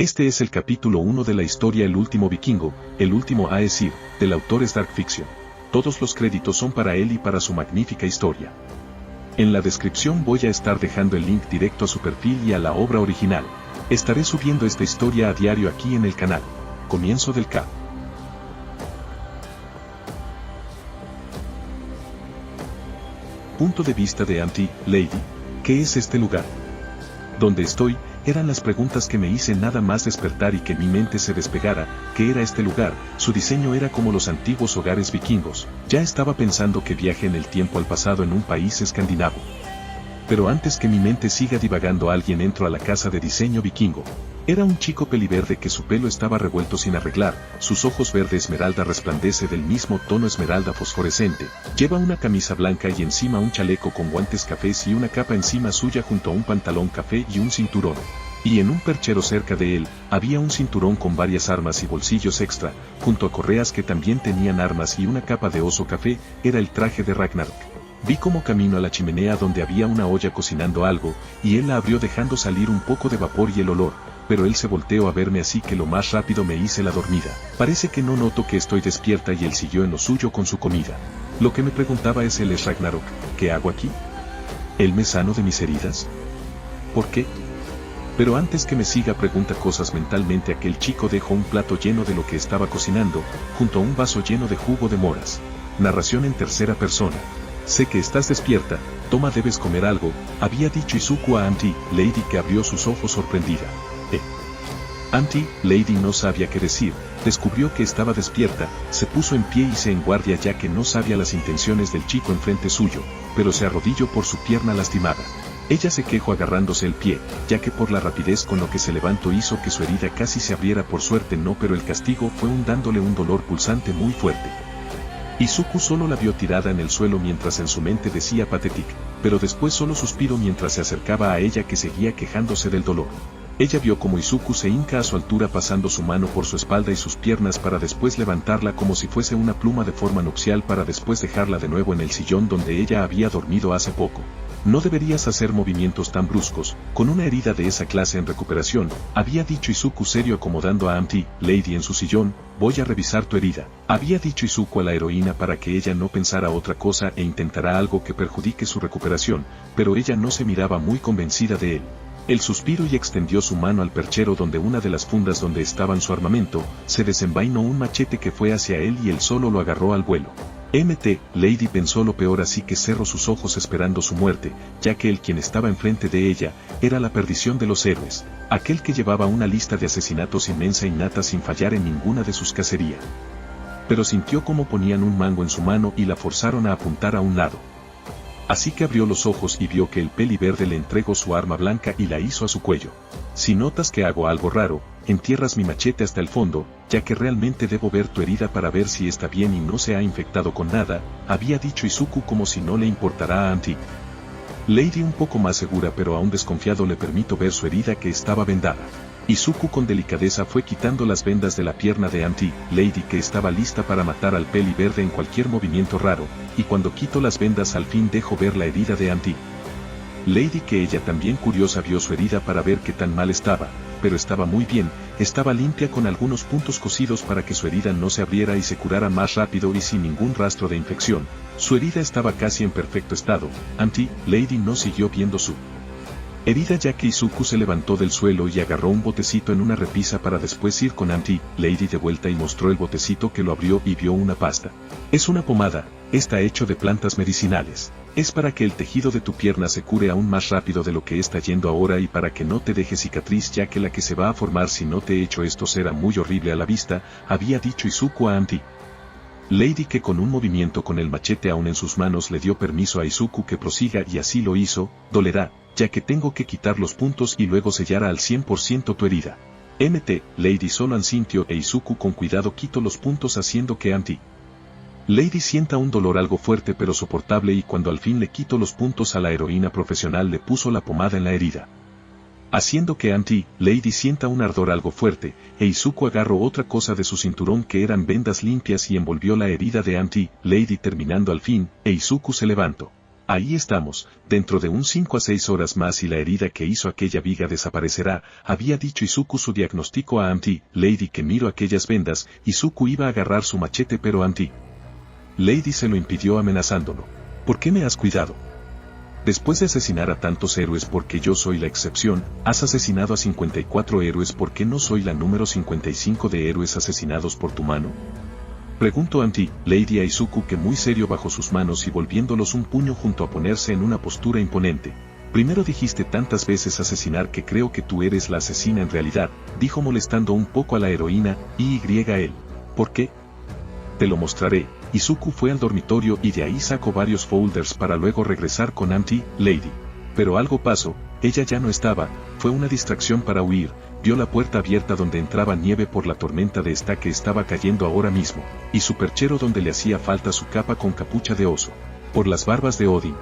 Este es el capítulo 1 de la historia El último vikingo, el último Aesir, del autor es Dark Fiction. Todos los créditos son para él y para su magnífica historia. En la descripción voy a estar dejando el link directo a su perfil y a la obra original. Estaré subiendo esta historia a diario aquí en el canal. Comienzo del cap. Punto de vista de Auntie, Lady. ¿Qué es este lugar? ¿Dónde estoy? Eran las preguntas que me hice nada más despertar y que mi mente se despegara. ¿Qué era este lugar? Su diseño era como los antiguos hogares vikingos. Ya estaba pensando que viaje en el tiempo al pasado en un país escandinavo. Pero antes que mi mente siga divagando, alguien entró a la casa de diseño vikingo. Era un chico peliverde que su pelo estaba revuelto sin arreglar, sus ojos verde esmeralda resplandece del mismo tono esmeralda fosforescente, lleva una camisa blanca y encima un chaleco con guantes cafés y una capa encima suya junto a un pantalón café y un cinturón. Y en un perchero cerca de él, había un cinturón con varias armas y bolsillos extra, junto a correas que también tenían armas y una capa de oso café, era el traje de Ragnarok. Vi como camino a la chimenea donde había una olla cocinando algo, y él la abrió dejando salir un poco de vapor y el olor, pero él se volteó a verme así que lo más rápido me hice la dormida. Parece que no noto que estoy despierta y él siguió en lo suyo con su comida. Lo que me preguntaba es él es Ragnarok, ¿qué hago aquí? ¿Él me sano de mis heridas? ¿Por qué? Pero antes que me siga pregunta cosas mentalmente, aquel chico dejó un plato lleno de lo que estaba cocinando, junto a un vaso lleno de jugo de moras. Narración en tercera persona. Sé que estás despierta, toma, debes comer algo, había dicho Izuku a Auntie, Lady, que abrió sus ojos sorprendida. Auntie, Lady no sabía qué decir, descubrió que estaba despierta, se puso en pie y se en guardia ya que no sabía las intenciones del chico enfrente suyo, pero se arrodilló por su pierna lastimada. Ella se quejó agarrándose el pie, ya que por la rapidez con lo que se levantó hizo que su herida casi se abriera, por suerte no, pero el castigo fue dándole un dolor pulsante muy fuerte. Izuku solo la vio tirada en el suelo mientras en su mente decía pathetic, pero después solo suspiró mientras se acercaba a ella que seguía quejándose del dolor. Ella vio como Izuku se hinca a su altura pasando su mano por su espalda y sus piernas para después levantarla como si fuese una pluma de forma nupcial para después dejarla de nuevo en el sillón donde ella había dormido hace poco. No deberías hacer movimientos tan bruscos, con una herida de esa clase en recuperación, había dicho Izuku serio acomodando a Auntie, Lady en su sillón. Voy a revisar tu herida, había dicho Izuku a la heroína para que ella no pensara otra cosa e intentara algo que perjudique su recuperación, pero ella no se miraba muy convencida de él. Él suspiró y extendió su mano al perchero donde una de las fundas donde estaban su armamento, se desenvainó un machete que fue hacia él y él solo lo agarró al vuelo. Lady pensó lo peor así que cerró sus ojos esperando su muerte, ya que el quien estaba enfrente de ella, era la perdición de los héroes, aquel que llevaba una lista de asesinatos inmensa y nata sin fallar en ninguna de sus cacerías. Pero sintió como ponían un mango en su mano y la forzaron a apuntar a un lado. Así que abrió los ojos y vio que el peliverde le entregó su arma blanca y la hizo a su cuello. Si notas que hago algo raro, entierras mi machete hasta el fondo, ya que realmente debo ver tu herida para ver si está bien y no se ha infectado con nada, había dicho Izuku como si no le importara a Auntie. Lady un poco más segura pero aún desconfiado le permitió ver su herida que estaba vendada. Izuku con delicadeza fue quitando las vendas de la pierna de Auntie, Lady que estaba lista para matar al peliverde en cualquier movimiento raro, y cuando quitó las vendas al fin dejó ver la herida de Auntie. Lady que ella también curiosa vio su herida para ver qué tan mal estaba, pero estaba muy bien, estaba limpia con algunos puntos cosidos para que su herida no se abriera y se curara más rápido y sin ningún rastro de infección. Su herida estaba casi en perfecto estado. Auntie, Lady no siguió viendo su herida ya que Izuku se levantó del suelo y agarró un botecito en una repisa para después ir con Auntie, Lady de vuelta y mostró el botecito que lo abrió y vio una pasta. Es una pomada, está hecho de plantas medicinales. Es para que el tejido de tu pierna se cure aún más rápido de lo que está yendo ahora y para que no te deje cicatriz ya que la que se va a formar si no te he hecho esto será muy horrible a la vista, había dicho Izuku a Auntie. Lady que con un movimiento con el machete aún en sus manos le dio permiso a Izuku que prosiga y así lo hizo. Dolerá, ya que tengo que quitar los puntos y luego sellar al 100% tu herida. Lady solo asintió e Izuku con cuidado quitó los puntos haciendo que Auntie Lady sienta un dolor algo fuerte pero soportable y cuando al fin le quitó los puntos a la heroína profesional le puso la pomada en la herida. Haciendo que Auntie Lady sienta un ardor algo fuerte, e Izuku agarró otra cosa de su cinturón que eran vendas limpias y envolvió la herida de Auntie Lady terminando al fin, e Izuku se levantó. Ahí estamos, dentro de un 5 a 6 horas más y la herida que hizo aquella viga desaparecerá, había dicho Izuku su diagnóstico a Auntie Lady que miró aquellas vendas. Izuku iba a agarrar su machete pero Auntie Lady se lo impidió amenazándolo. ¿Por qué me has cuidado? Después de asesinar a tantos héroes porque yo soy la excepción, has asesinado a 54 héroes porque no soy la número 55 de héroes asesinados por tu mano. Preguntó Auntie Lady a Izuku que muy serio bajó sus manos y volviéndolos un puño junto a ponerse en una postura imponente. Primero dijiste tantas veces asesinar que creo que tú eres la asesina en realidad, dijo molestando un poco a la heroína, y él. ¿Por qué? Te lo mostraré. Izuku fue al dormitorio y de ahí sacó varios folders para luego regresar con Auntie Lady. Pero algo pasó, ella ya no estaba, fue una distracción para huir, vio la puerta abierta donde entraba nieve por la tormenta de esta que estaba cayendo ahora mismo, y su perchero donde le hacía falta su capa con capucha de oso. Por las barbas de Odin.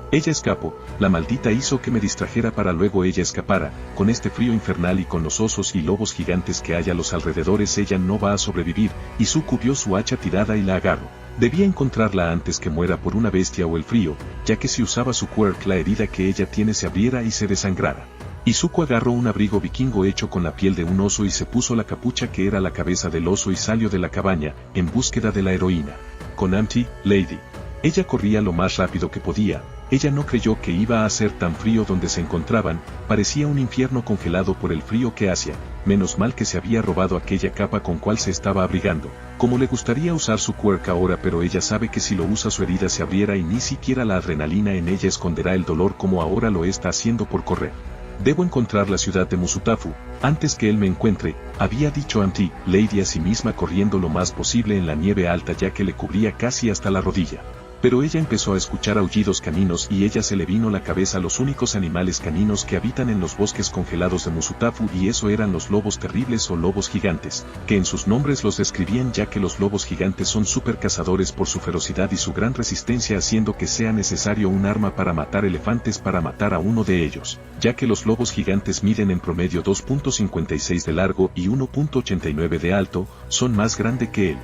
Ella escapó, la maldita hizo que me distrajera para luego ella escapara, con este frío infernal y con los osos y lobos gigantes que hay a los alrededores ella no va a sobrevivir. Izuku vio su hacha tirada y la agarró. Debía encontrarla antes que muera por una bestia o el frío, ya que si usaba su quirk la herida que ella tiene se abriera y se desangrara. Izuku agarró un abrigo vikingo hecho con la piel de un oso y se puso la capucha que era la cabeza del oso y salió de la cabaña, en búsqueda de la heroína. Con Auntie Lady. Ella corría lo más rápido que podía. Ella no creyó que iba a ser tan frío donde se encontraban, parecía un infierno congelado por el frío que hacía, menos mal que se había robado aquella capa con cual se estaba abrigando. Como le gustaría usar su quirk ahora pero ella sabe que si lo usa su herida se abriera y ni siquiera la adrenalina en ella esconderá el dolor como ahora lo está haciendo por correr. Debo encontrar la ciudad de Musutafu, antes que él me encuentre, había dicho Auntie Lady a sí misma corriendo lo más posible en la nieve alta ya que le cubría casi hasta la rodilla. Pero ella empezó a escuchar aullidos caninos y ella se le vino la cabeza los únicos animales caninos que habitan en los bosques congelados de Musutafu y eso eran los lobos terribles o lobos gigantes, que en sus nombres los describían ya que los lobos gigantes son super cazadores por su ferocidad y su gran resistencia haciendo que sea necesario un arma para matar elefantes para matar a uno de ellos, ya que los lobos gigantes miden en promedio 2.56 de largo y 1.89 de alto, son más grande que el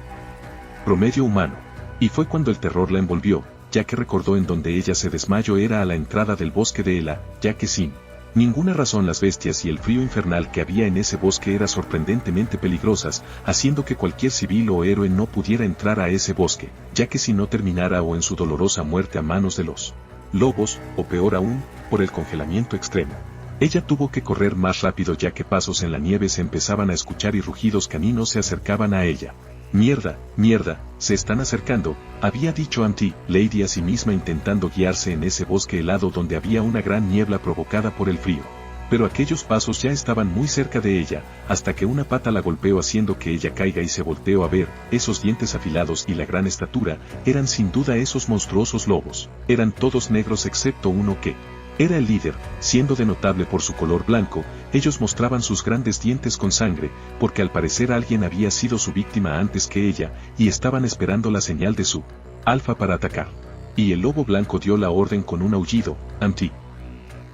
promedio humano. Y fue cuando el terror la envolvió, ya que recordó en donde ella se desmayó era a la entrada del bosque de Ela, ya que sin ninguna razón las bestias y el frío infernal que había en ese bosque eran sorprendentemente peligrosas, haciendo que cualquier civil o héroe no pudiera entrar a ese bosque, ya que si no terminara o en su dolorosa muerte a manos de los lobos, o peor aún, por el congelamiento extremo. Ella tuvo que correr más rápido ya que pasos en la nieve se empezaban a escuchar y rugidos caninos se acercaban a ella. Mierda, mierda, se están acercando, había dicho Auntie Lady a sí misma intentando guiarse en ese bosque helado donde había una gran niebla provocada por el frío. Pero aquellos pasos ya estaban muy cerca de ella, hasta que una pata la golpeó haciendo que ella caiga y se volteó a ver, esos dientes afilados y la gran estatura, eran sin duda esos monstruosos lobos, eran todos negros excepto uno que era el líder, siendo de notable por su color blanco, ellos mostraban sus grandes dientes con sangre, porque al parecer alguien había sido su víctima antes que ella, y estaban esperando la señal de su alfa para atacar. Y el lobo blanco dio la orden con un aullido, Auntie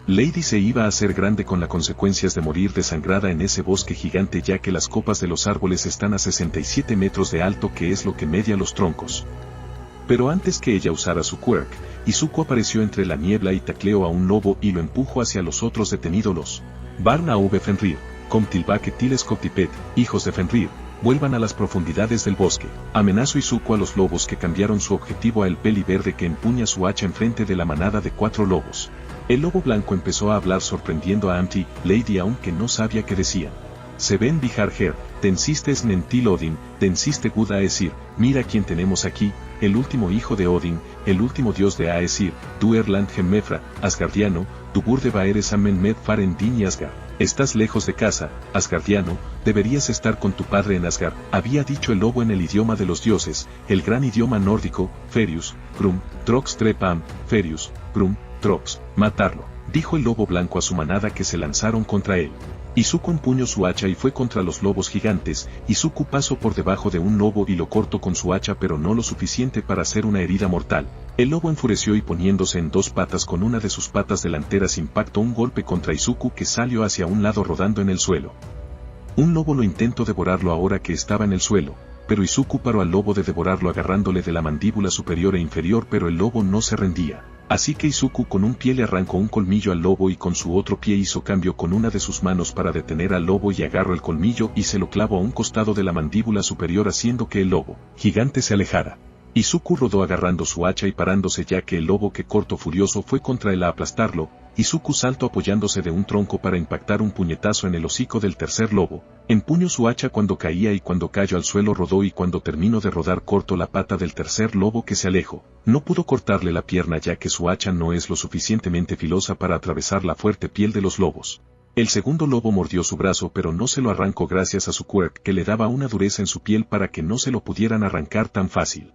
Lady se iba a hacer grande con las consecuencias de morir desangrada en ese bosque gigante ya que las copas de los árboles están a 67 metros de alto que es lo que media los troncos. Pero antes que ella usara su quirk, Izuku apareció entre la niebla y tacleó a un lobo y lo empujó hacia los otros detenidos los Barna V Fenrir, Comtilbaque Tilescoptipet, hijos de Fenrir, vuelvan a las profundidades del bosque. Amenazó Izuku a los lobos que cambiaron su objetivo a el peli verde que empuña su hacha enfrente de la manada de 4 lobos. El lobo blanco empezó a hablar sorprendiendo a Auntie Lady aunque no sabía qué decían. Se ven Bihar Her, Tensistes Nentil Odin, Tensiste Gud Aesir, mira quién tenemos aquí, el último hijo de Odin, el último dios de Aesir, Duerland Gemmefra, Asgardiano, Duburde Baeres Amen Med Faren Din y Asgard. Estás lejos de casa, Asgardiano, deberías estar con tu padre en Asgard, había dicho el lobo en el idioma de los dioses, el gran idioma nórdico, Ferius, Grum, Trox Trepam, Ferius, Grum, Trox, matarlo, dijo el lobo blanco a su manada que se lanzaron contra él. Izuku empuñó su hacha y fue contra los lobos gigantes, Izuku pasó por debajo de un lobo y lo cortó con su hacha pero no lo suficiente para hacer una herida mortal. El lobo enfureció y poniéndose en 2 patas con una de sus patas delanteras impactó un golpe contra Izuku que salió hacia un lado rodando en el suelo. Un lobo lo intentó devorarlo ahora que estaba en el suelo, pero Izuku paró al lobo de devorarlo agarrándole de la mandíbula superior e inferior pero el lobo no se rendía. Así que Izuku con un pie le arrancó un colmillo al lobo y con su otro pie hizo cambio con una de sus manos para detener al lobo y agarró el colmillo y se lo clavó a un costado de la mandíbula superior haciendo que el lobo gigante se alejara. Izuku rodó agarrando su hacha y parándose ya que el lobo que corto furioso fue contra él a aplastarlo. Izuku saltó apoyándose de un tronco para impactar un puñetazo en el hocico del tercer lobo. Empuñó su hacha cuando caía y cuando cayó al suelo rodó y cuando terminó de rodar cortó la pata del tercer lobo que se alejó. No pudo cortarle la pierna ya que su hacha no es lo suficientemente filosa para atravesar la fuerte piel de los lobos. El segundo lobo mordió su brazo pero no se lo arrancó gracias a su quirk que le daba una dureza en su piel para que no se lo pudieran arrancar tan fácil.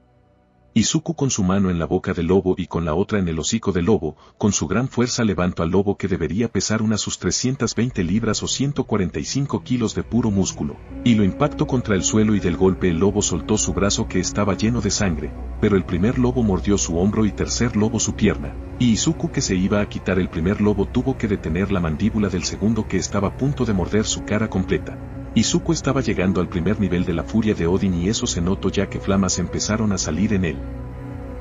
Izuku con su mano en la boca del lobo y con la otra en el hocico del lobo, con su gran fuerza levantó al lobo que debería pesar unas sus 320 libras o 145 kilos de puro músculo, y lo impactó contra el suelo y del golpe el lobo soltó su brazo que estaba lleno de sangre, pero el primer lobo mordió su hombro y tercer lobo su pierna, y Izuku que se iba a quitar el primer lobo tuvo que detener la mandíbula del segundo que estaba a punto de morder su cara completa. Izuku estaba llegando al primer nivel de la furia de Odin y eso se notó ya que flamas empezaron a salir en él.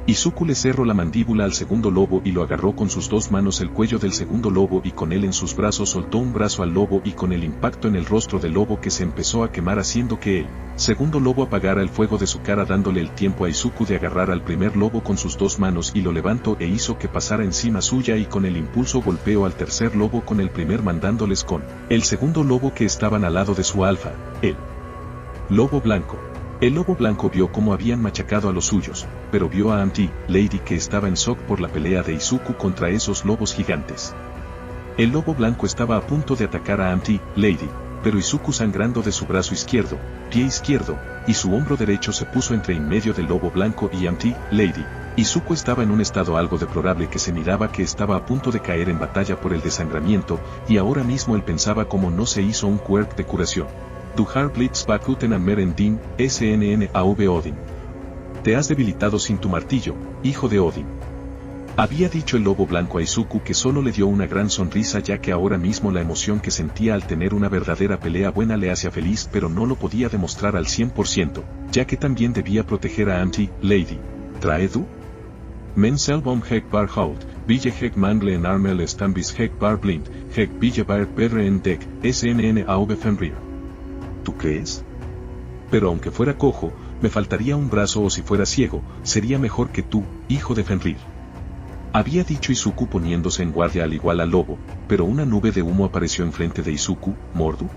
Izuku le cerró la mandíbula al segundo lobo y lo agarró con sus dos manos el cuello del segundo lobo y con él en sus brazos soltó un brazo al lobo y con el impacto en el rostro del lobo que se empezó a quemar haciendo que el segundo lobo apagara el fuego de su cara dándole el tiempo a Izuku de agarrar al primer lobo con sus dos manos y lo levantó e hizo que pasara encima suya y con el impulso golpeó al tercer lobo con el primer mandándoles con el segundo lobo que estaban al lado de su alfa, el lobo blanco. El lobo blanco vio cómo habían machacado a los suyos, pero vio a Auntie Lady que estaba en shock por la pelea de Izuku contra esos lobos gigantes. El lobo blanco estaba a punto de atacar a Auntie Lady, pero Izuku sangrando de su brazo izquierdo, pie izquierdo, y su hombro derecho se puso entre en medio del lobo blanco y Auntie Lady. Izuku estaba en un estado algo deplorable que se miraba que estaba a punto de caer en batalla por el desangramiento, y ahora mismo él pensaba cómo no se hizo un quirk de curación. Du har blitz bakuten am Merendin, SNNAV Odin. Te has debilitado sin tu martillo, hijo de Odin. Había dicho el lobo blanco a Izuku que solo le dio una gran sonrisa ya que ahora mismo la emoción que sentía al tener una verdadera pelea buena le hacía feliz pero no lo podía demostrar al 100%, ya que también debía proteger a Auntie Lady. ¿Traedu? Men selbom hek bar hout, ville hek mangle en armel stambis hek bar blind, hek ville bar perre en deck, SNNAV Fenrir. ¿Tú crees? Pero aunque fuera cojo, me faltaría un brazo o si fuera ciego, sería mejor que tú, hijo de Fenrir. Había dicho Izuku poniéndose en guardia al igual al lobo, pero una nube de humo apareció enfrente de Izuku. ¿Mordu?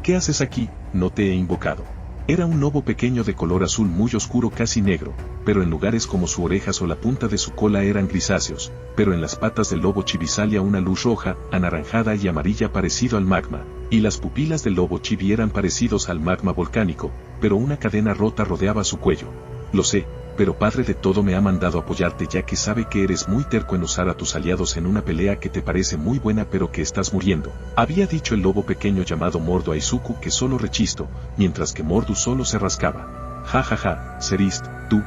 ¿Qué haces aquí? No te he invocado. Era un lobo pequeño de color azul muy oscuro casi negro, pero en lugares como sus orejas o la punta de su cola eran grisáceos, pero en las patas del lobo chibi salía una luz roja, anaranjada y amarilla parecido al magma, y las pupilas del lobo chibi eran parecidos al magma volcánico, pero una cadena rota rodeaba su cuello. Lo sé, pero Padre de todo me ha mandado apoyarte ya que sabe que eres muy terco en usar a tus aliados en una pelea que te parece muy buena pero que estás muriendo. Había dicho el lobo pequeño llamado Mordu a Izuku que solo rechistó, mientras que Mordu solo se rascaba. Ja ja ja, Serist, du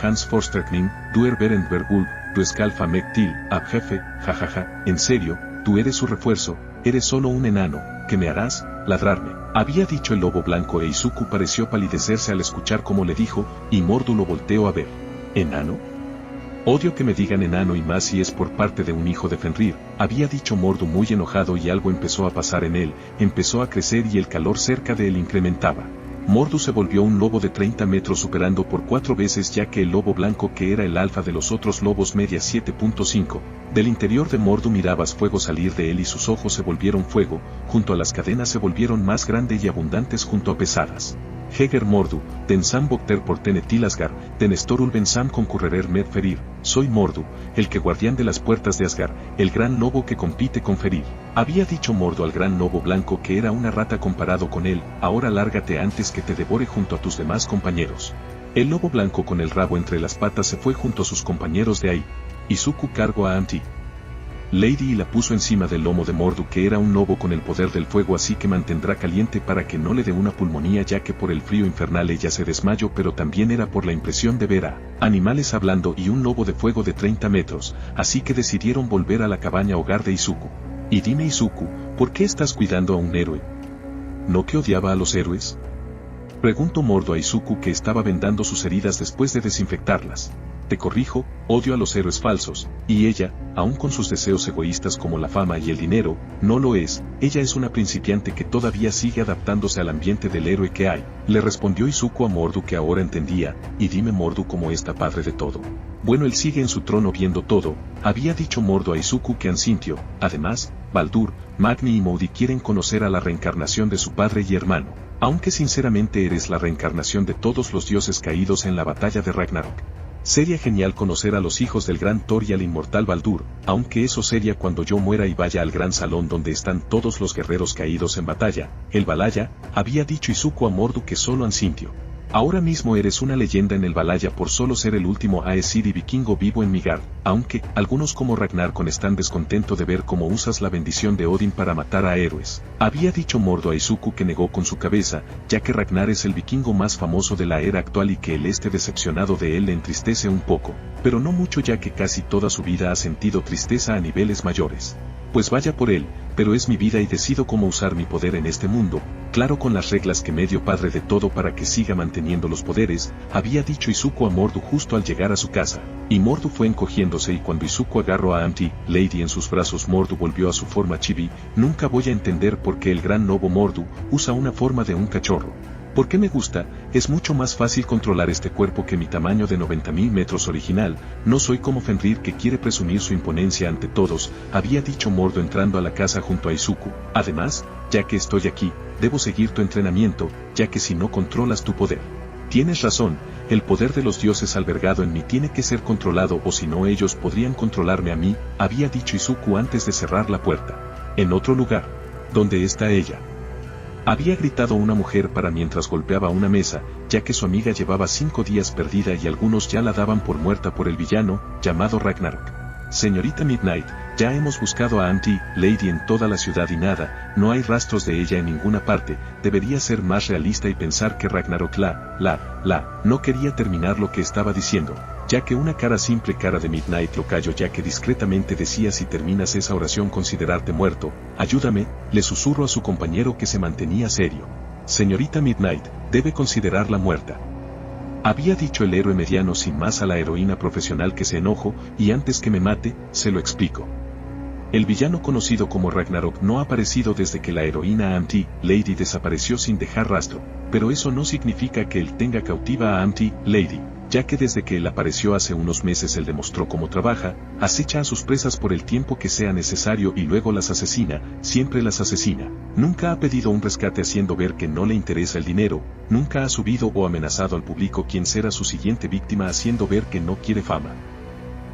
Hans Forsterkning, du Berendbergul, du Skalfa Mektil, ab jefe, ja ja ja, en serio, tú eres su refuerzo, eres solo un enano, ¿qué me harás? Ladrarme. Había dicho el lobo blanco e Izuku pareció palidecerse al escuchar cómo le dijo, y Mordu lo volteó a ver. ¿Enano? Odio que me digan enano y más si es por parte de un hijo de Fenrir, había dicho Mordu muy enojado y algo empezó a pasar en él, empezó a crecer y el calor cerca de él incrementaba. Mordu se volvió un lobo de 30 metros superando por 4 veces ya que el lobo blanco que era el alfa de los otros lobos media 7.5. Del interior de Mordu mirabas fuego salir de él y sus ojos se volvieron fuego, junto a las cadenas se volvieron más grandes y abundantes junto a pesadas. Heger Mordu, den Sam Bokter por Tenetilasgar, den Storul Ben Sam concurrerer med Ferir, soy Mordu, el que guardián de las puertas de Asgard, el gran lobo que compite con Ferir. Había dicho Mordu al gran lobo blanco que era una rata comparado con él, ahora lárgate antes que te devore junto a tus demás compañeros. El lobo blanco con el rabo entre las patas se fue junto a sus compañeros de ahí. Izuku cargó a Auntie Lady y la puso encima del lomo de Mordu que era un lobo con el poder del fuego así que mantendrá caliente para que no le dé una pulmonía ya que por el frío infernal ella se desmayó pero también era por la impresión de ver a animales hablando y un lobo de fuego de 30 metros, así que decidieron volver a la cabaña hogar de Izuku. Y dime Izuku, ¿por qué estás cuidando a un héroe? ¿No que odiaba a los héroes? Preguntó Mordu a Izuku que estaba vendando sus heridas después de desinfectarlas. Te corrijo, odio a los héroes falsos, y ella, aun con sus deseos egoístas como la fama y el dinero, no lo es. Ella es una principiante que todavía sigue adaptándose al ambiente del héroe que hay, le respondió Izuku a Mordu, que ahora entendía. Y dime, Mordu, ¿cómo está padre de todo? Bueno, él sigue en su trono viendo todo, había dicho Mordu a Izuku, que Ansintio, además, Baldur, Magni y Moudi quieren conocer a la reencarnación de su padre y hermano, aunque sinceramente eres la reencarnación de todos los dioses caídos en la batalla de Ragnarok. Sería genial conocer a los hijos del gran Thor y al inmortal Baldur, aunque eso sería cuando yo muera y vaya al gran salón donde están todos los guerreros caídos en batalla, el Valhalla, había dicho Izuku a Mordu, que solo Ansintio. Ahora mismo eres una leyenda en el Valhalla por solo ser el último Aesir y vikingo vivo en Midgard, aunque algunos como Ragnarkon están descontento de ver cómo usas la bendición de Odin para matar a héroes. Había dicho Mordu a Izuku, que negó con su cabeza, ya que Ragnar es el vikingo más famoso de la era actual y que el esté decepcionado de él le entristece un poco, pero no mucho, ya que casi toda su vida ha sentido tristeza a niveles mayores. Pues vaya por él, pero es mi vida y decido cómo usar mi poder en este mundo, claro, con las reglas que me dio padre de todo para que siga manteniendo los poderes, había dicho Izuku a Mordu justo al llegar a su casa. Y Mordu fue encogiéndose, y cuando Izuku agarró a Auntie Lady en sus brazos, Mordu volvió a su forma chibi. Nunca voy a entender por qué el gran lobo Mordu usa una forma de un cachorro. ¿Por qué me gusta? Es mucho más fácil controlar este cuerpo que mi tamaño de 90.000 metros original. No soy como Fenrir, que quiere presumir su imponencia ante todos, había dicho Mordu entrando a la casa junto a Izuku. Además, ya que estoy aquí, debo seguir tu entrenamiento, ya que si no controlas tu poder. Tienes razón, el poder de los dioses albergado en mí tiene que ser controlado, o si no ellos podrían controlarme a mí, había dicho Izuku antes de cerrar la puerta. En otro lugar. ¿Dónde está ella?, había gritado una mujer para mientras golpeaba una mesa, ya que su amiga llevaba 5 días perdida y algunos ya la daban por muerta por el villano, llamado Ragnarok. Señorita Midnight, ya hemos buscado a Auntie Lady en toda la ciudad y nada, no hay rastros de ella en ninguna parte. Debería ser más realista y pensar que Ragnarok no quería terminar lo que estaba diciendo, ya que una simple cara de Midnight lo calló, ya que discretamente decía: si terminas esa oración considerarte muerto. Ayúdame, le susurró a su compañero, que se mantenía serio. Señorita Midnight, debe considerarla muerta. Había dicho el héroe mediano sin más a la heroína profesional, que se enojó, y antes que me mate, se lo explico. El villano conocido como Ragnarok no ha aparecido desde que la heroína Auntie Lady desapareció sin dejar rastro, pero eso no significa que él tenga cautiva a Auntie Lady, ya que desde que él apareció hace unos meses él demostró cómo trabaja, acecha a sus presas por el tiempo que sea necesario y luego las asesina, siempre las asesina. Nunca ha pedido un rescate haciendo ver que no le interesa el dinero, nunca ha subido o amenazado al público quién será su siguiente víctima haciendo ver que no quiere fama.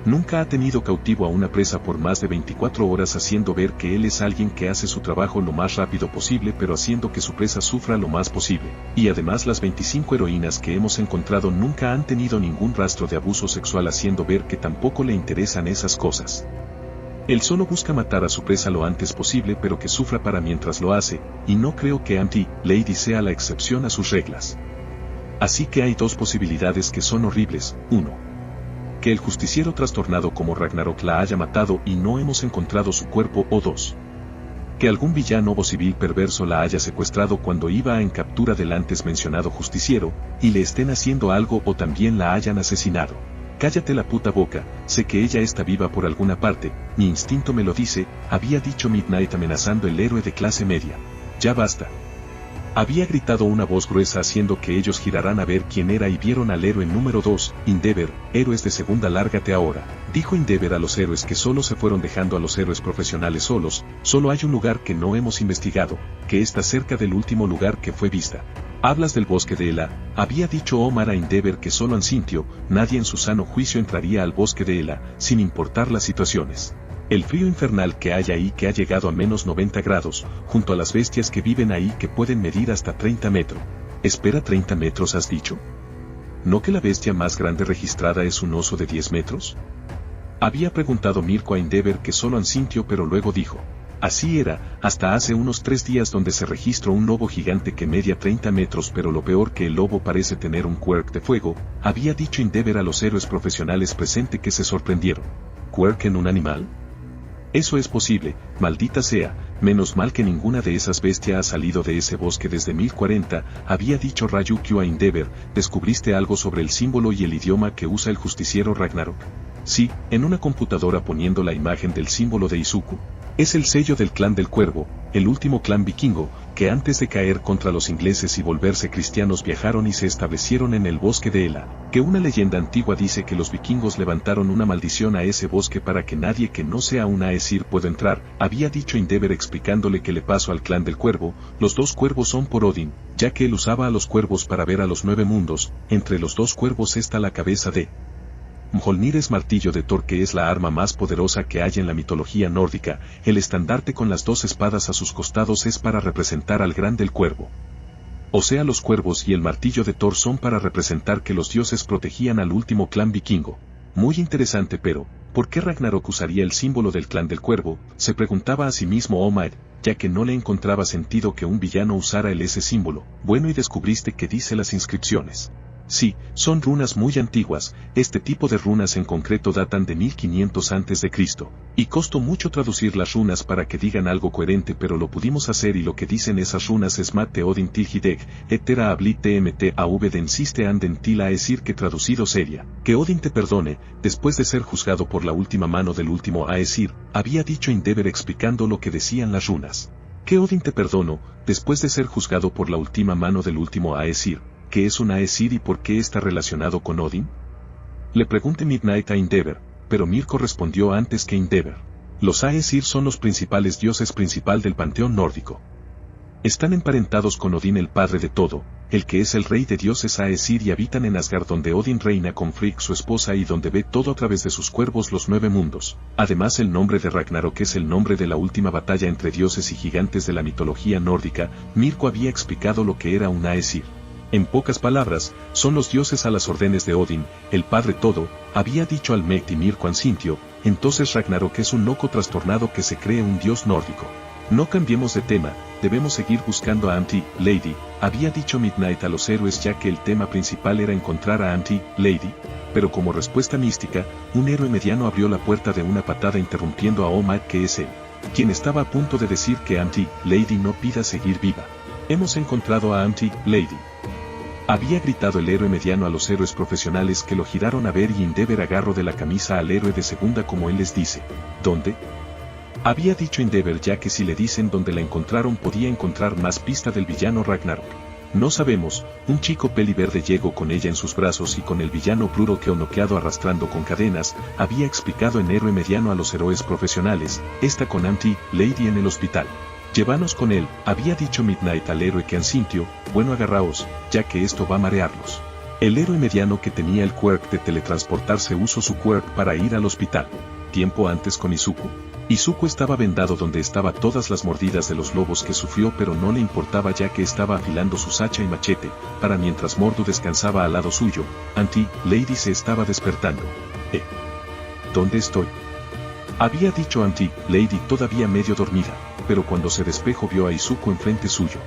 Nunca ha tenido cautivo a una presa por más de 24 horas haciendo ver que él es alguien que hace su trabajo lo más rápido posible, pero haciendo que su presa sufra lo más posible. Y además las 25 heroínas que hemos encontrado nunca han tenido ningún rastro de abuso sexual haciendo ver que tampoco le interesan esas cosas. Él solo busca matar a su presa lo antes posible, pero que sufra para mientras lo hace, y no creo que Auntie Lady sea la excepción a sus reglas. Así que hay dos posibilidades que son horribles: 1. que el justiciero trastornado como Ragnarok la haya matado y no hemos encontrado su cuerpo, o 2. que algún villano o civil perverso la haya secuestrado cuando iba en captura del antes mencionado justiciero, y le estén haciendo algo, o también la hayan asesinado. Cállate la puta boca, sé que ella está viva por alguna parte, mi instinto me lo dice, había dicho Midnight amenazando el héroe de clase media. Ya basta. Había gritado una voz gruesa haciendo que ellos giraran a ver quién era y vieron al héroe número 2, Endeavor. Héroes de segunda, lárgate ahora, dijo Endeavor a los héroes que solo se fueron dejando a los héroes profesionales solos. Solo hay un lugar que no hemos investigado, que está cerca del último lugar que fue vista. Hablas del bosque de Ela, había dicho Omar a Endeavor que solo Ansintio, nadie en su sano juicio entraría al bosque de Ela, sin importar las situaciones. El frío infernal que hay ahí, que ha llegado a menos 90 grados, junto a las bestias que viven ahí que pueden medir hasta 30 metros. Espera, 30 metros has dicho. ¿No que la bestia más grande registrada es un oso de 10 metros? Había preguntado Mirko a Endeavor que solo Ansintio, pero luego dijo. Así era, hasta hace unos 3 días donde se registró un lobo gigante que media 30 metros, pero lo peor que el lobo parece tener un quirk de fuego, había dicho Endeavor a los héroes profesionales presentes, que se sorprendieron. ¿Quirk en un animal? Eso es posible, maldita sea, menos mal que ninguna de esas bestias ha salido de ese bosque desde 1040, había dicho Ryukyu a Endeavor. ¿Descubriste algo sobre el símbolo y el idioma que usa el justiciero Ragnarok? Sí, en una computadora poniendo la imagen del símbolo de Izuku. Es el sello del clan del Cuervo, el último clan vikingo, que antes de caer contra los ingleses y volverse cristianos viajaron y se establecieron en el bosque de Ela, que una leyenda antigua dice que los vikingos levantaron una maldición a ese bosque para que nadie que no sea un Aesir pueda entrar, había dicho Endeavor explicándole que le pasó al clan del Cuervo. Los dos cuervos son por Odin, ya que él usaba a los cuervos para ver a los 9 mundos. Entre los dos cuervos está la cabeza de Mjolnir, es martillo de Thor, que es la arma más poderosa que hay en la mitología nórdica. El estandarte con las 2 espadas a sus costados es para representar al gran del cuervo. O sea, los cuervos y el martillo de Thor son para representar que los dioses protegían al último clan vikingo. Muy interesante, pero ¿por qué Ragnarok usaría el símbolo del clan del cuervo?, se preguntaba a sí mismo Omar, ya que no le encontraba sentido que un villano usara ese símbolo. Bueno, y descubriste que dice las inscripciones. Sí, son runas muy antiguas. Este tipo de runas en concreto datan de 1500 a.C., y costó mucho traducir las runas para que digan algo coherente, pero lo pudimos hacer, y lo que dicen esas runas es Mate Odin Tilhideg, Etera Ablit Tmt Av Densiste Anden Til Aesir, que traducido sería, que Odin te perdone, después de ser juzgado por la última mano del último Aesir, había dicho Endeavor explicando lo que decían las runas. Que Odin te perdono, después de ser juzgado por la última mano del último Aesir. ¿Qué es un Aesir y por qué está relacionado con Odin? Le pregunté Midnight a Endeavor, pero Mirko respondió antes que Endeavor. Los Aesir son los principales dioses principal del panteón nórdico. Están emparentados con Odín, el padre de todo, el que es el rey de dioses Aesir, y habitan en Asgard, donde Odín reina con Frigg su esposa y donde ve todo a través de sus cuervos los 9 mundos. Además, el nombre de Ragnarok es el nombre de la última batalla entre dioses y gigantes de la mitología nórdica. Mirko había explicado lo que era un Aesir. En pocas palabras, son los dioses a las órdenes de Odín, el Padre Todo, había dicho Almecti Mirko Ansintio. Entonces Ragnarok es un loco trastornado que se cree un dios nórdico. No cambiemos de tema, debemos seguir buscando a Anti-Lady, había dicho Midnight a los héroes, ya que el tema principal era encontrar a Anti-Lady. Pero como respuesta mística, un héroe mediano abrió la puerta de una patada, interrumpiendo a Omar, que es él, quien estaba a punto de decir que Anti-Lady no pida seguir viva. Hemos encontrado a Anti-Lady. Había gritado el héroe mediano a los héroes profesionales, que lo giraron a ver, y Endeavor agarró de la camisa al héroe de segunda como él les dice. ¿Dónde? Había dicho Endeavor, ya que si le dicen dónde la encontraron podía encontrar más pista del villano Ragnarok. No sabemos. Un chico peliverde llegó con ella en sus brazos y con el villano Pluro que noqueado arrastrando con cadenas, había explicado en héroe mediano a los héroes profesionales. Está con Anti-Lady en el hospital. Llévanos con él, había dicho Midnight al héroe que Ansintio. Bueno, agarraos, ya que esto va a marearlos. El héroe mediano, que tenía el quirk de teletransportarse, usó su quirk para ir al hospital. Tiempo antes con Izuku. Izuku estaba vendado donde estaba todas las mordidas de los lobos que sufrió, pero no le importaba, ya que estaba afilando su hacha y machete, para mientras Mordu descansaba al lado suyo. Anti-Lady se estaba despertando. ¿Dónde estoy? Había dicho Anti-Lady todavía medio dormida, pero cuando se despejó vio a Izuku enfrente suyo.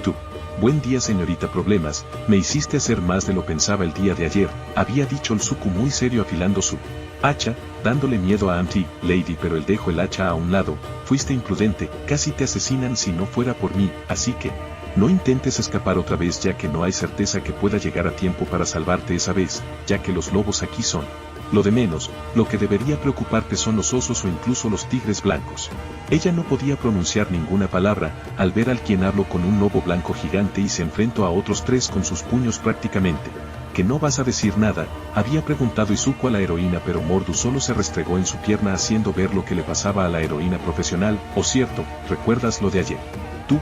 Tú. Buen día, señorita Problemas, me hiciste hacer más de lo pensaba el día de ayer, había dicho el Izuku muy serio afilando su hacha, dándole miedo a Anti-Lady, pero él dejó el hacha a un lado. Fuiste imprudente, casi te asesinan si no fuera por mí, así que no intentes escapar otra vez, ya que no hay certeza que pueda llegar a tiempo para salvarte esa vez, ya que los lobos aquí son lo de menos. Lo que debería preocuparte son los osos o incluso los tigres blancos. Ella no podía pronunciar ninguna palabra, al ver al quien habló con un lobo blanco gigante y se enfrentó a otros 3 con sus puños prácticamente. ¿Que no vas a decir nada?, había preguntado Izuku a la heroína, pero Mordu solo se restregó en su pierna haciendo ver lo que le pasaba a la heroína profesional. Oh, cierto, ¿recuerdas lo de ayer? Tú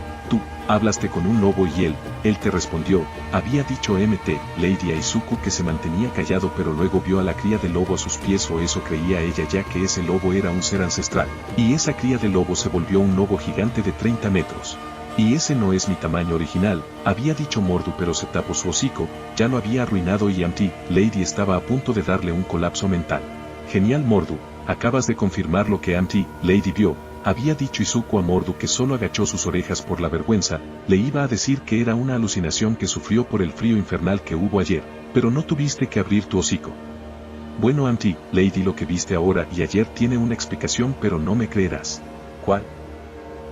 hablaste con un lobo y él te respondió, había dicho Lady a Izuku, que se mantenía callado, pero luego vio a la cría de lobo a sus pies, o eso creía ella, ya que ese lobo era un ser ancestral, y esa cría de lobo se volvió un lobo gigante de 30 metros. Y ese no es mi tamaño original, había dicho Mordu, pero se tapó su hocico, ya lo había arruinado y Anti-Lady estaba a punto de darle un colapso mental. Genial, Mordu, acabas de confirmar lo que Anti-Lady vio, había dicho Izuku a Mordu, que solo agachó sus orejas por la vergüenza. Le iba a decir que era una alucinación que sufrió por el frío infernal que hubo ayer, pero no tuviste que abrir tu hocico. Bueno Auntie, Lady, lo que viste ahora y ayer tiene una explicación, pero no me creerás. ¿Cuál?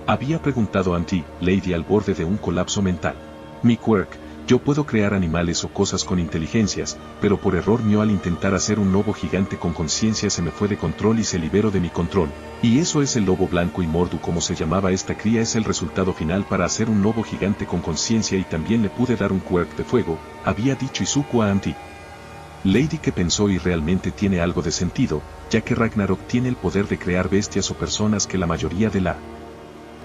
Había preguntado Auntie, Lady, al borde de un colapso mental. Mi quirk, yo puedo crear animales o cosas con inteligencias, pero por error mío al intentar hacer un lobo gigante con conciencia se me fue de control y se liberó de mi control. Y eso es el lobo blanco, y Mordu, como se llamaba esta cría, es el resultado final para hacer un lobo gigante con conciencia, y también le pude dar un quirk de fuego, había dicho Izuku a Auntie. Lady, que pensó, y realmente tiene algo de sentido, ya que Ragnarok tiene el poder de crear bestias o personas que la mayoría de la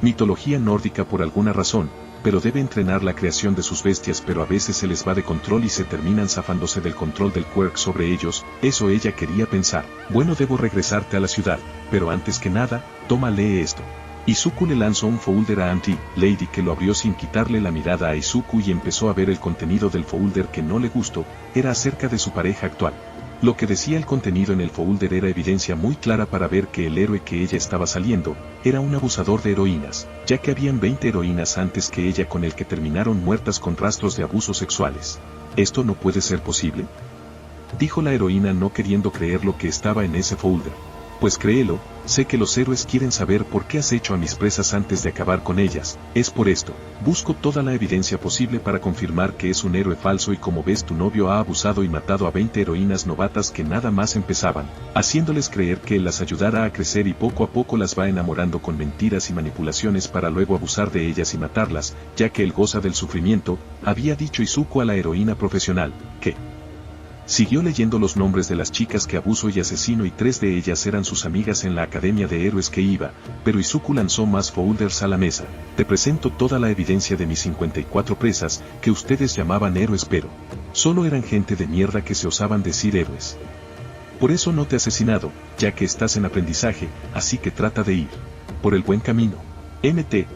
mitología nórdica por alguna razón, pero debe entrenar la creación de sus bestias, pero a veces se les va de control y se terminan zafándose del control del quirk sobre ellos. Eso ella quería pensar. Bueno, debo regresarte a la ciudad, pero antes que nada, lee esto. Izuku le lanzó un folder a Auntie, Lady, que lo abrió sin quitarle la mirada a Izuku y empezó a ver el contenido del folder, que no le gustó, era acerca de su pareja actual. Lo que decía el contenido en el folder era evidencia muy clara para ver que el héroe que ella estaba saliendo era un abusador de heroínas, ya que habían 20 heroínas antes que ella con el que terminaron muertas con rastros de abusos sexuales. ¿Esto no puede ser posible?, dijo la heroína, no queriendo creer lo que estaba en ese folder. Pues créelo, sé que los héroes quieren saber por qué has hecho a mis presas antes de acabar con ellas, es por esto, busco toda la evidencia posible para confirmar que es un héroe falso, y como ves, tu novio ha abusado y matado a 20 heroínas novatas que nada más empezaban, haciéndoles creer que él las ayudará a crecer y poco a poco las va enamorando con mentiras y manipulaciones para luego abusar de ellas y matarlas, ya que él goza del sufrimiento, había dicho Izuku a la heroína profesional, que siguió leyendo los nombres de las chicas que abusó y asesinó, y 3 de ellas eran sus amigas en la academia de héroes que iba, pero Izuku lanzó más folders a la mesa. Te presento toda la evidencia de mis 54 presas, que ustedes llamaban héroes, pero solo eran gente de mierda que se osaban decir héroes. Por eso no te he asesinado, ya que estás en aprendizaje, así que trata de ir por el buen camino.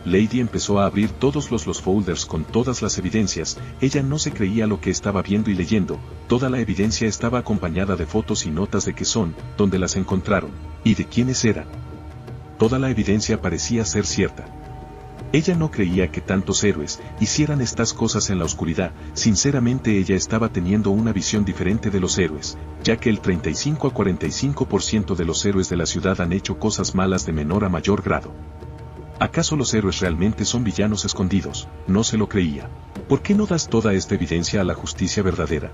Lady empezó a abrir todos los folders con todas las evidencias. Ella no se creía lo que estaba viendo y leyendo. Toda la evidencia estaba acompañada de fotos y notas de qué son, dónde las encontraron, y de quiénes eran. Toda la evidencia parecía ser cierta. Ella no creía que tantos héroes hicieran estas cosas en la oscuridad. Sinceramente, ella estaba teniendo una visión diferente de los héroes, ya que el 35 a 45% de los héroes de la ciudad han hecho cosas malas de menor a mayor grado. ¿Acaso los héroes realmente son villanos escondidos? No se lo creía. ¿Por qué no das toda esta evidencia a la justicia verdadera?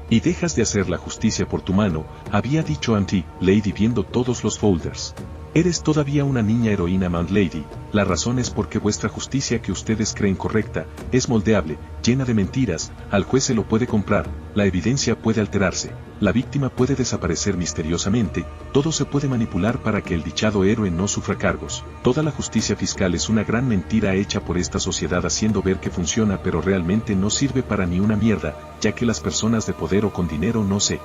Y dejas de hacer la justicia por tu mano, había dicho Auntie, Lady, viendo todos los folders. Eres todavía una niña heroína, Mount Lady. La razón es porque vuestra justicia, que ustedes creen correcta, es moldeable, llena de mentiras. Al juez se lo puede comprar, la evidencia puede alterarse, la víctima puede desaparecer misteriosamente, todo se puede manipular para que el dichado héroe no sufra cargos. Toda la justicia fiscal es una gran mentira hecha por esta sociedad haciendo ver que funciona, pero realmente no sirve para ni una mierda, ya que las personas de poder o con dinero no se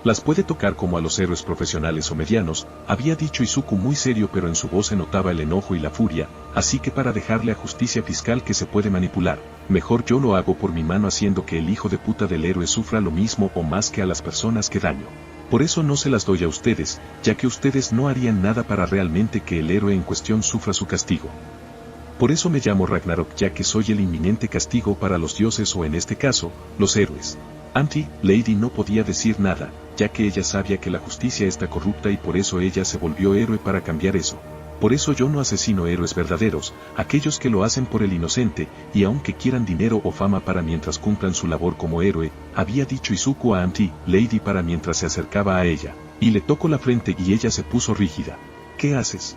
las puede tocar como a los héroes profesionales o medianos, había dicho Izuku muy serio, pero en su voz se notaba el enojo y la furia. Así que para dejarle a justicia fiscal que se puede manipular, mejor yo lo hago por mi mano, haciendo que el hijo de puta del héroe sufra lo mismo o más que a las personas que daño. Por eso no se las doy a ustedes, ya que ustedes no harían nada para realmente que el héroe en cuestión sufra su castigo. Por eso me llamo Ragnarok, ya que soy el inminente castigo para los dioses, o en este caso, los héroes. Auntie, Lady no podía decir nada, ya que ella sabía que la justicia está corrupta, y por eso ella se volvió héroe para cambiar eso. Por eso yo no asesino héroes verdaderos, aquellos que lo hacen por el inocente, y aunque quieran dinero o fama para mientras cumplan su labor como héroe, había dicho Izuku a Auntie, Lady, para mientras se acercaba a ella, y le tocó la frente y ella se puso rígida. ¿Qué haces?,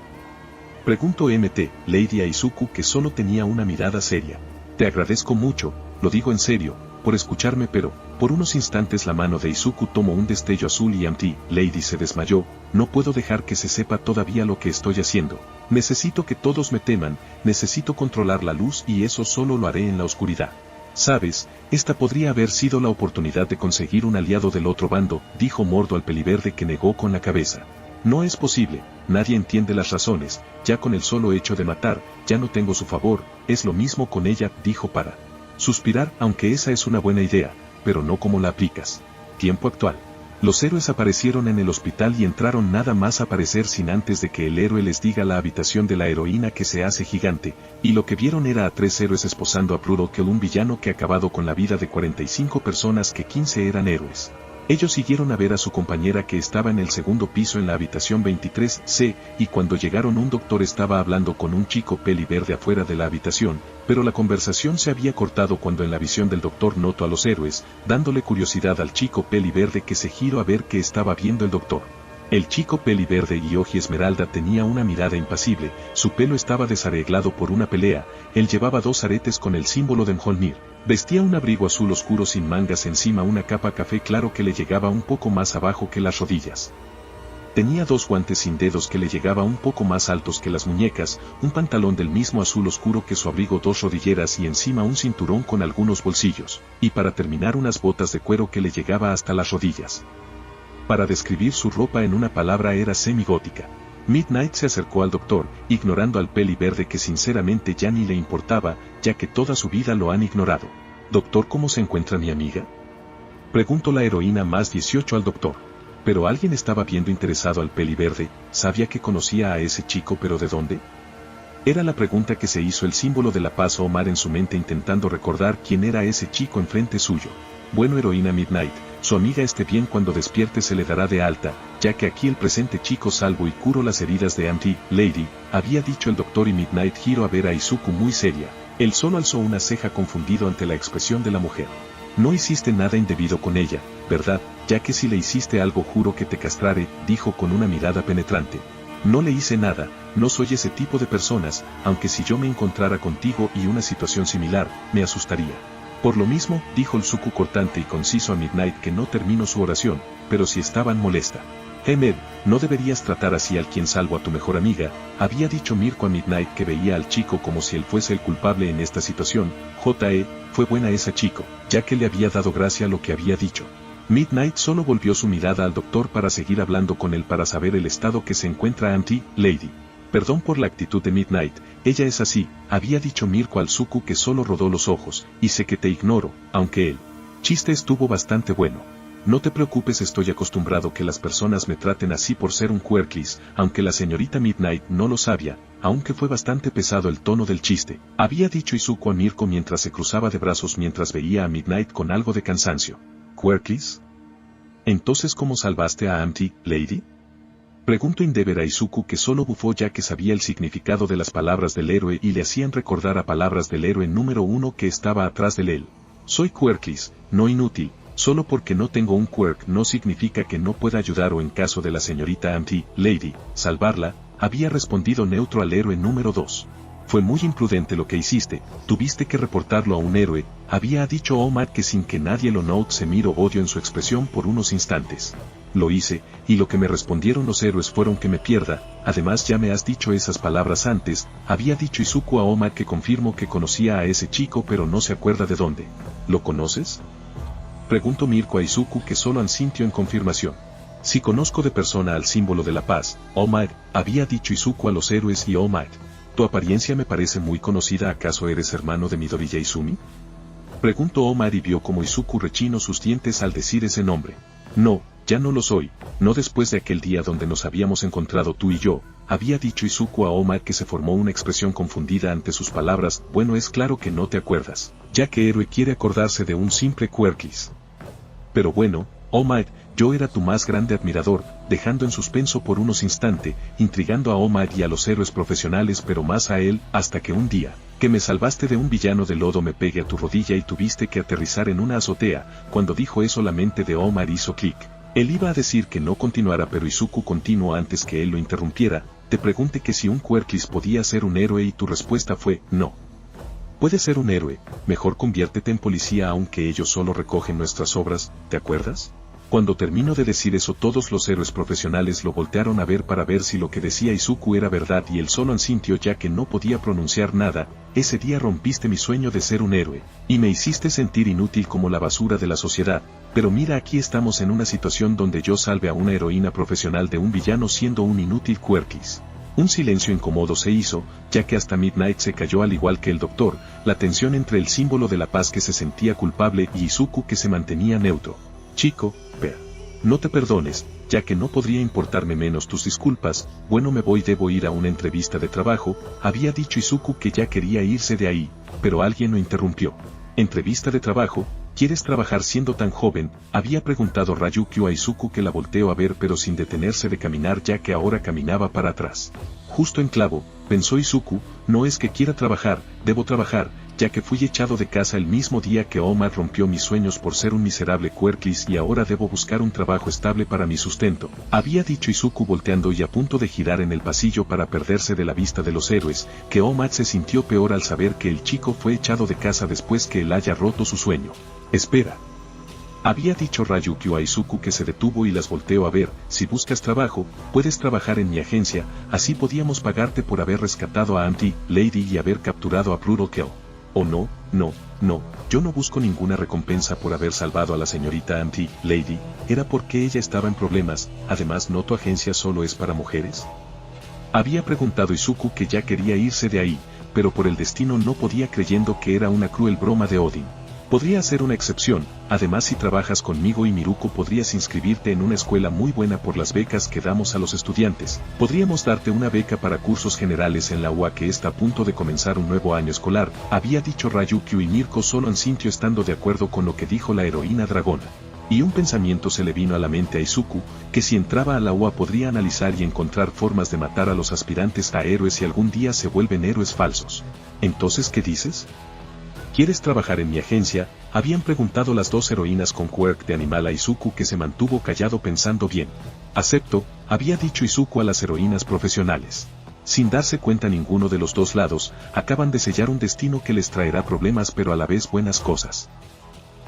preguntó Lady a Izuku, que solo tenía una mirada seria. Te agradezco mucho, lo digo en serio, por escucharme, pero por unos instantes la mano de Izuku tomó un destello azul y Auntie, Lady se desmayó. No puedo dejar que se sepa todavía lo que estoy haciendo. Necesito que todos me teman, necesito controlar la luz, y eso solo lo haré en la oscuridad. Sabes, esta podría haber sido la oportunidad de conseguir un aliado del otro bando, dijo Mordo al peliverde, que negó con la cabeza. No es posible, nadie entiende las razones, ya con el solo hecho de matar, ya no tengo su favor, es lo mismo con ella, dijo para suspirar, aunque esa es una buena idea, pero no como la aplicas. Tiempo actual. Los héroes aparecieron en el hospital y entraron nada más aparecer sin antes de que el héroe les diga la habitación de la heroína, que se hace gigante, y lo que vieron era a 3 héroes esposando a Brutal Kill, un villano que ha acabado con la vida de 45 personas, que 15 eran héroes. Ellos siguieron a ver a su compañera que estaba en el segundo piso en la habitación 23C, y cuando llegaron un doctor estaba hablando con un chico peli verde afuera de la habitación, pero la conversación se había cortado cuando en la visión del doctor notó a los héroes, dándole curiosidad al chico peli verde que se giró a ver qué estaba viendo el doctor. El chico peli verde y oji esmeralda tenía una mirada impasible, su pelo estaba desarreglado por una pelea, él llevaba 2 aretes con el símbolo de Mjolnir, vestía un abrigo azul oscuro sin mangas, encima una capa café claro que le llegaba un poco más abajo que las rodillas. Tenía 2 guantes sin dedos que le llegaba un poco más altos que las muñecas, un pantalón del mismo azul oscuro que su abrigo, 2 rodilleras y encima un cinturón con algunos bolsillos, y para terminar unas botas de cuero que le llegaba hasta las rodillas. Para describir su ropa en una palabra era semigótica. Midnight se acercó al doctor, ignorando al peli verde que sinceramente ya ni le importaba, ya que toda su vida lo han ignorado. «Doctor, ¿cómo se encuentra mi amiga?», preguntó la heroína más 18 al doctor. Pero alguien estaba viendo interesado al peli verde, sabía que conocía a ese chico, pero ¿de dónde? Era la pregunta que se hizo el símbolo de la paz Omar en su mente, intentando recordar quién era ese chico enfrente suyo. «Bueno, heroína Midnight, su amiga esté bien, cuando despierte se le dará de alta, ya que aquí el presente chico salvo y curo las heridas de Auntie, Lady», había dicho el doctor, y Midnight giró a ver a Izuku muy seria. Él solo alzó una ceja confundido ante la expresión de la mujer. «No hiciste nada indebido con ella, ¿verdad? Ya que si le hiciste algo juro que te castraré», dijo con una mirada penetrante. «No le hice nada, no soy ese tipo de personas, aunque si yo me encontrara contigo y una situación similar, me asustaría». «Por lo mismo», dijo el Izuku cortante y conciso a Midnight, que no terminó su oración, pero si estaban molesta. «Med, no deberías tratar así al quien salvo a tu mejor amiga», había dicho Mirko a Midnight, que veía al chico como si él fuese el culpable en esta situación. Fue buena esa chico, ya que le había dado gracia lo que había dicho. Midnight solo volvió su mirada al doctor para seguir hablando con él para saber el estado que se encuentra Auntie, Lady. «Perdón por la actitud de Midnight, ella es así», había dicho Mirko al Izuku, que solo rodó los ojos, «y sé que te ignoro, aunque el chiste estuvo bastante bueno. No te preocupes, estoy acostumbrado que las personas me traten así por ser un quirklis», aunque la señorita Midnight no lo sabía, aunque fue bastante pesado el tono del chiste, había dicho Izuku a Mirko mientras se cruzaba de brazos mientras veía a Midnight con algo de cansancio. «¿Quirklis? Entonces, ¿cómo salvaste a Auntie, Lady?», preguntó Endeavor a Izuku, que solo bufó ya que sabía el significado de las palabras del héroe y le hacían recordar a palabras del héroe número 1 que estaba atrás de él. «Soy quirklis, no inútil. Solo porque no tengo un quirk no significa que no pueda ayudar o en caso de la señorita Auntie, Lady, salvarla», había respondido neutro al héroe número 2. «Fue muy imprudente lo que hiciste, tuviste que reportarlo a un héroe», había dicho Omar, que sin que nadie lo note se miró odio en su expresión por unos instantes. «Lo hice, y lo que me respondieron los héroes fueron que me pierda, además ya me has dicho esas palabras antes», había dicho Izuku a Omar, que confirmó que conocía a ese chico pero no se acuerda de dónde. «¿Lo conoces?», preguntó Mirko a Izuku, que solo asintió en confirmación. «Sí, conozco de persona al símbolo de la paz, Omar», había dicho Izuku a los héroes. «Y Omar, tu apariencia me parece muy conocida, ¿acaso eres hermano de Midoriya Izumi?», preguntó Omar, y vio como Izuku rechinó sus dientes al decir ese nombre. «No, ya no lo soy, no después de aquel día donde nos habíamos encontrado tú y yo», había dicho Izuku a Omar, que se formó una expresión confundida ante sus palabras. «Bueno, es claro que no te acuerdas, ya que héroe quiere acordarse de un simple quirklis. Pero bueno, Omar, yo era tu más grande admirador», dejando en suspenso por unos instantes, intrigando a Omar y a los héroes profesionales, pero más a él, hasta que un día, que me salvaste de un villano de lodo, me pegué a tu rodilla y tuviste que aterrizar en una azotea. Cuando dijo eso la mente de Omar hizo clic. Él iba a decir que no continuara, pero Izuku continuó antes que él lo interrumpiera. «Te pregunté que si un quirklis podía ser un héroe y tu respuesta fue, no. Puede ser un héroe, mejor conviértete en policía, aunque ellos solo recogen nuestras obras, ¿te acuerdas?». Cuando terminó de decir eso, todos los héroes profesionales lo voltearon a ver para ver si lo que decía Izuku era verdad, y él solo asintió ya que no podía pronunciar nada. «Ese día rompiste mi sueño de ser un héroe, y me hiciste sentir inútil como la basura de la sociedad, pero mira, aquí estamos en una situación donde yo salve a una heroína profesional de un villano siendo un inútil quirklis». Un silencio incómodo se hizo, ya que hasta Midnight se cayó, al igual que el doctor, la tensión entre el símbolo de la paz, que se sentía culpable, y Izuku, que se mantenía neutro. «Chico, no te perdones, ya que no podría importarme menos tus disculpas. Bueno, me voy, debo ir a una entrevista de trabajo», había dicho Izuku, que ya quería irse de ahí, pero alguien lo interrumpió. «¿Entrevista de trabajo? ¿Quieres trabajar siendo tan joven?, había preguntado Ryukyu a Izuku, que la volteó a ver pero sin detenerse de caminar, ya que ahora caminaba para atrás. Justo en clavo, pensó Izuku, no es que quiera trabajar, debo trabajar, ya que fui echado de casa el mismo día que Omar rompió mis sueños por ser un miserable Quirklis y ahora debo buscar un trabajo estable para mi sustento, había dicho Izuku volteando y a punto de girar en el pasillo para perderse de la vista de los héroes, que Omar se sintió peor al saber que el chico fue echado de casa después que él haya roto su sueño. Espera. Había dicho Ryukyu a Izuku, que se detuvo y las volteó a ver. Si buscas trabajo, puedes trabajar en mi agencia, así podíamos pagarte por haber rescatado a Auntie Lady y haber capturado a Brutal Kill. Oh no, yo no busco ninguna recompensa por haber salvado a la señorita Auntie Lady, era porque ella estaba en problemas. Además, ¿no tu agencia solo es para mujeres?, había preguntado Izuku, que ya quería irse de ahí, pero por el destino no podía, creyendo que era una cruel broma de Odin. Podría ser una excepción, además si trabajas conmigo y Miruko podrías inscribirte en una escuela muy buena por las becas que damos a los estudiantes. Podríamos darte una beca para cursos generales en la UA, que está a punto de comenzar un nuevo año escolar, había dicho Ryukyu, y Mirko solo sintió estando de acuerdo con lo que dijo la heroína dragona. Y un pensamiento se le vino a la mente a Izuku, que si entraba a la UA podría analizar y encontrar formas de matar a los aspirantes a héroes y algún día se vuelven héroes falsos. Entonces, ¿qué dices? ¿Quieres trabajar en mi agencia?, habían preguntado las dos heroínas con quirk de animal a Izuku, que se mantuvo callado pensando bien. Acepto, había dicho Izuku a las heroínas profesionales. Sin darse cuenta ninguno de los dos lados, acaban de sellar un destino que les traerá problemas pero a la vez buenas cosas.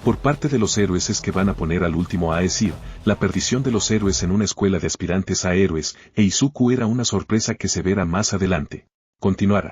Por parte de los héroes es que van a poner al último a decir, la perdición de los héroes en una escuela de aspirantes a héroes, e Izuku era una sorpresa que se verá más adelante. Continuará.